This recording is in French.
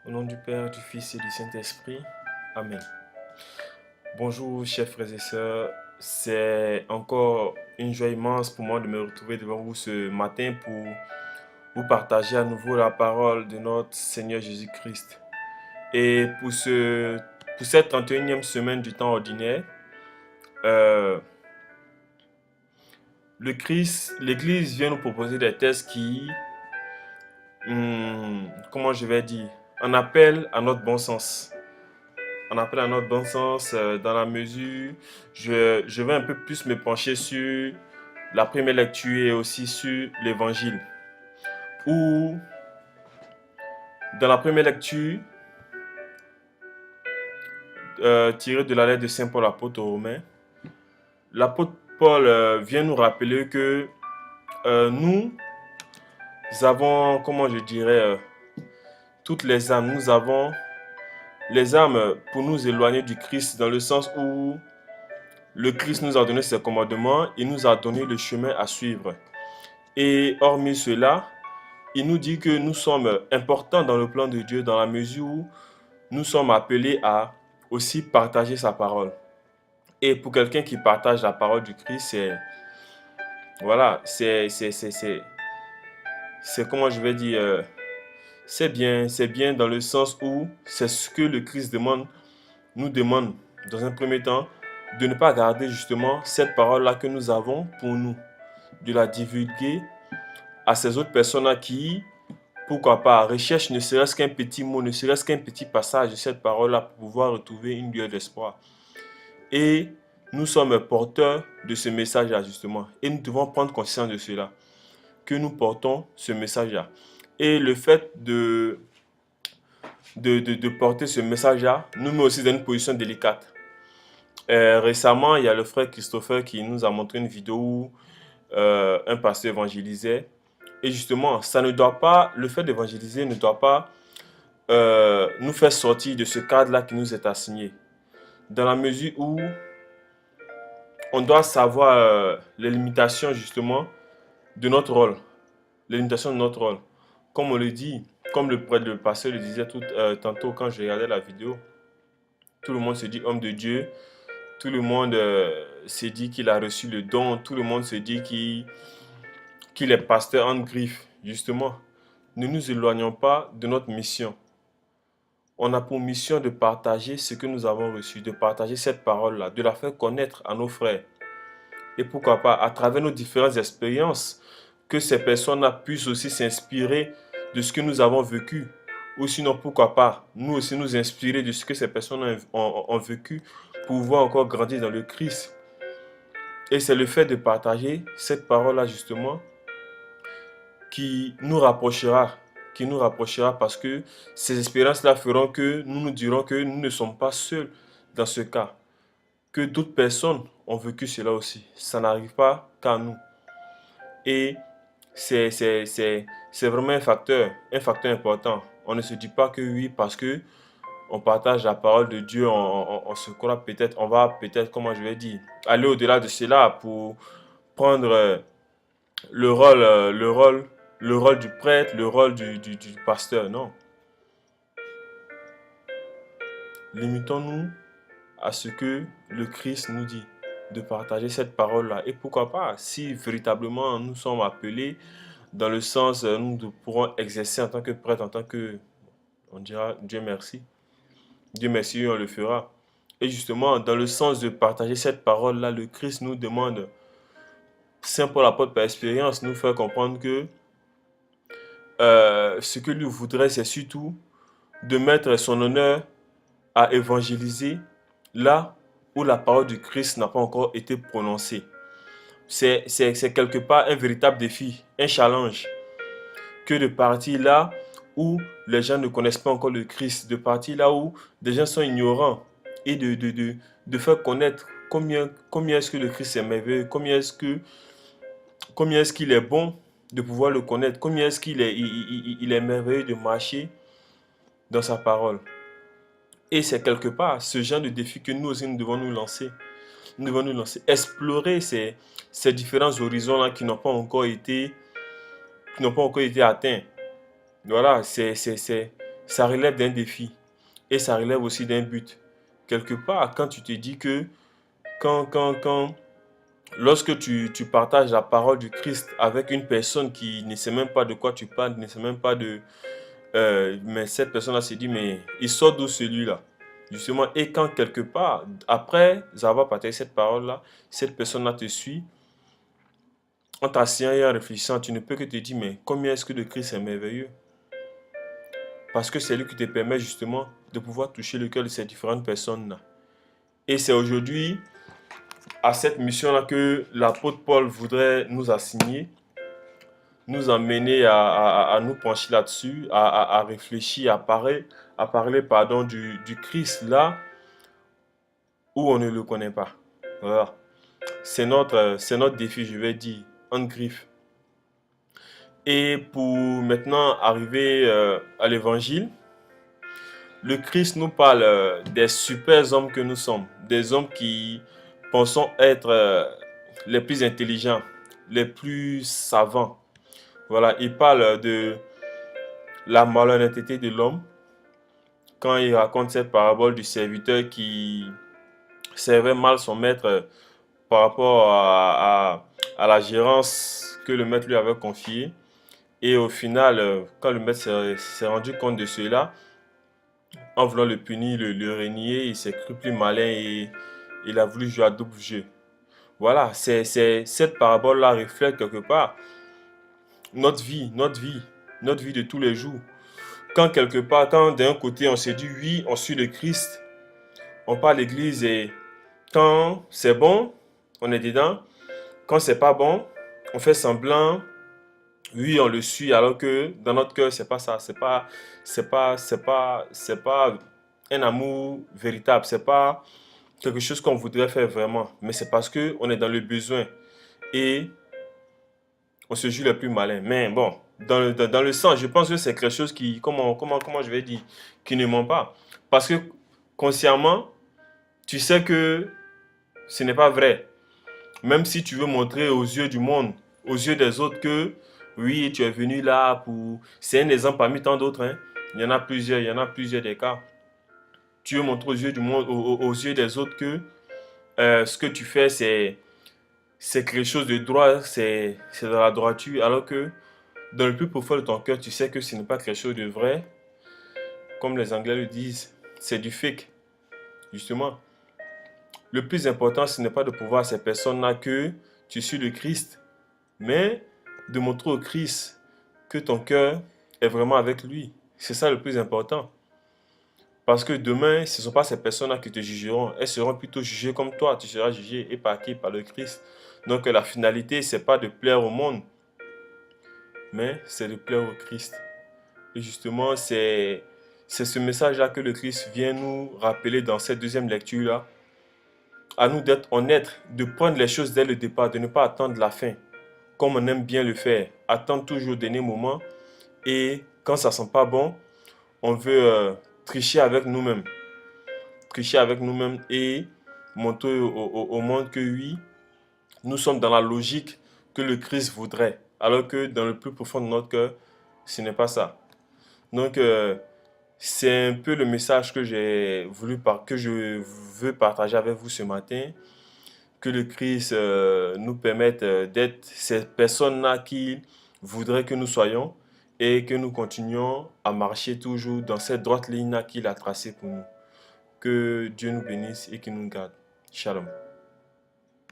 Au nom du Père, du Fils et du Saint-Esprit. Amen. Bonjour, chers frères et sœurs. C'est encore une joie immense pour moi de me retrouver devant vous ce matin pour vous partager à nouveau la parole de notre Seigneur Jésus-Christ. Et pour cette 31e semaine du temps ordinaire, euh, l'Église vient nous proposer des textes qui, comment je vais dire, en appellent à notre bon sens. On appelle à notre bon sens dans la mesure, je vais un peu plus me pencher sur la première lecture et aussi sur l'évangile. Où, dans la première lecture, tirée de la lettre de Saint Paul apôtre aux Romains, l'apôtre Paul vient nous rappeler que nous avons, comment je dirais, toutes les âmes. Nous avons les âmes pour nous éloigner du Christ dans le sens où le Christ nous a donné ses commandements, il nous a donné le chemin à suivre. Et hormis cela, il nous dit que nous sommes importants dans le plan de Dieu dans la mesure où nous sommes appelés à aussi partager sa parole. Et pour quelqu'un qui partage la parole du Christ, voilà, c'est comment je vais dire, c'est bien dans le sens où c'est ce que le Christ nous demande dans un premier temps, de ne pas garder justement cette parole-là que nous avons pour nous, de la divulguer à ces autres personnes qui, pourquoi pas, recherche ne serait-ce qu'un petit mot, ne serait-ce qu'un petit passage de cette parole-là pour pouvoir retrouver une lueur d'espoir. Et nous sommes porteurs de ce message-là, justement. Et nous devons prendre conscience de cela, que nous portons ce message-là. Et le fait de porter ce message-là nous met aussi dans une position délicate. Récemment, il y a le frère Christopher qui nous a montré une vidéo où un pasteur évangélisait. Et justement, le fait d'évangéliser ne doit pas nous faire sortir de ce cadre-là qui nous est assigné. Dans la mesure où on doit savoir les limitations justement de notre rôle. Les limitations de notre rôle. Comme on le dit, comme le pasteur le disait tantôt quand je regardais la vidéo, tout le monde se dit homme de Dieu, tout le monde se dit qu'il a reçu le don, tout le monde se dit qu'il est pasteur en griffe. Justement, ne nous éloignons pas de notre mission. On a pour mission de partager ce que nous avons reçu, de partager cette parole-là, de la faire connaître à nos frères. Et pourquoi pas, à travers nos différentes expériences, que ces personnes-là puissent aussi s'inspirer de ce que nous avons vécu. Ou sinon, pourquoi pas, nous aussi nous inspirer de ce que ces personnes ont vécu pour pouvoir encore grandir dans le Christ. Et c'est le fait de partager cette parole-là, justement, qui nous rapprochera, parce que ces expériences-là feront que nous nous dirons que nous ne sommes pas seuls dans ce cas, que d'autres personnes ont vécu cela aussi. Ça n'arrive pas qu'à nous. Et c'est vraiment un facteur important. On ne se dit pas que oui, parce que on partage la parole de Dieu, on se croit peut-être, on va peut-être, comment je vais dire, aller au-delà de cela pour prendre le rôle, le rôle du prêtre, le rôle du pasteur. Non. Limitons-nous à ce que le Christ nous dit, de partager cette parole-là. Et pourquoi pas, si véritablement nous sommes appelés dans le sens, nous pourrons exercer en tant que prêtre, en tant que, on dira Dieu merci. Dieu merci, on le fera. Et justement, dans le sens de partager cette parole-là, le Christ nous demande, Saint Paul apôtre par expérience, nous fait comprendre que ce que lui voudrait, c'est surtout de mettre son honneur à évangéliser là où la parole du Christ n'a pas encore été prononcée. C'est quelque part un véritable défi, un challenge, que de partir là où les gens ne connaissent pas encore le Christ, de partir là où des gens sont ignorants et de faire connaître combien est-ce que le Christ est merveilleux, combien est-ce qu'il est bon de pouvoir le connaître, combien est-ce qu'il est merveilleux de marcher dans sa parole. Et c'est quelque part ce genre de défi que nous aussi nous devons nous lancer. Nous devons nous lancer, explorer ces différents horizons-là qui n'ont pas encore été atteints. Voilà, ça relève d'un défi et ça relève aussi d'un but. Quelque part, quand tu te dis que quand lorsque tu partages la parole du Christ avec une personne qui ne sait même pas de quoi tu parles, ne sait même pas de... mais cette personne-là se dit, mais il sort d'où celui-là? Justement, et quand quelque part, après avoir partagé cette parole-là, cette personne-là te suit, en t'asseyant et en réfléchissant, tu ne peux que te dire, mais combien est-ce que le Christ est merveilleux? Parce que c'est lui qui te permet justement de pouvoir toucher le cœur de ces différentes personnes-là. Et c'est aujourd'hui, à cette mission-là, que l'apôtre Paul voudrait nous assigner, nous emmener à nous pencher là-dessus, à réfléchir, à parler pardon, du Christ là où on ne le connaît pas. Voilà. C'est notre défi, je vais dire, en griffe. Et pour maintenant arriver à l'évangile, le Christ nous parle des super hommes que nous sommes, des hommes qui pensons être les plus intelligents, les plus savants. Voilà, il parle de la malhonnêteté de l'homme quand il raconte cette parabole du serviteur qui servait mal son maître par rapport à la gérance que le maître lui avait confiée. Et au final, quand le maître s'est rendu compte de cela, en voulant le punir, le renier, il s'est cru plus malin et il a voulu jouer à double jeu. Voilà, cette parabole-là reflète quelque part notre vie, notre vie de tous les jours. Quand quelque part, quand d'un côté on se dit oui, on suit le Christ, on part à l'église et quand c'est bon, on est dedans. Quand c'est pas bon, on fait semblant, oui, on le suit, alors que dans notre cœur, c'est pas ça, c'est pas un amour véritable, c'est pas quelque chose qu'on voudrait faire vraiment, mais c'est parce que on est dans le besoin et on se joue le plus malin. Mais bon, dans le sens, je pense que c'est quelque chose qui, comment je vais dire, qui ne ment pas. Parce que consciemment, tu sais que ce n'est pas vrai. Même si tu veux montrer aux yeux du monde, aux yeux des autres que oui, tu es venu là pour... C'est un exemple parmi tant d'autres. Hein. Il y en a plusieurs des cas. Tu veux montrer aux yeux du monde, aux yeux des autres que ce que tu fais, c'est quelque chose de droit, c'est de la droiture, alors que dans le plus profond de ton cœur, tu sais que ce n'est pas quelque chose de vrai. Comme les Anglais le disent, c'est du fake, justement. Le plus important, ce n'est pas de prouver à ces personnes-là que tu suis le Christ, mais de montrer au Christ que ton cœur est vraiment avec lui. C'est ça le plus important. Parce que demain, ce ne sont pas ces personnes-là qui te jugeront. Elles seront plutôt jugées comme toi. Tu seras jugé et par qui? Par le Christ. Donc la finalité, ce n'est pas de plaire au monde, mais c'est de plaire au Christ. Et justement, c'est ce message-là que le Christ vient nous rappeler dans cette deuxième lecture-là. À nous d'être honnêtes, de prendre les choses dès le départ, de ne pas attendre la fin, comme on aime bien le faire. Attendre toujours au dernier moment. Et quand ça ne sent pas bon, on veut tricher avec nous-mêmes. Tricher avec nous-mêmes et montrer au monde que oui, nous sommes dans la logique que le Christ voudrait. Alors que dans le plus profond de notre cœur, ce n'est pas ça. Donc, c'est un peu le message que que je veux partager avec vous ce matin. Que le Christ nous permette d'être ces personnes-là qui voudraient que nous soyons et que nous continuions à marcher toujours dans cette droite ligne-là qu'il a tracée pour nous. Que Dieu nous bénisse et qu'il nous garde. Shalom.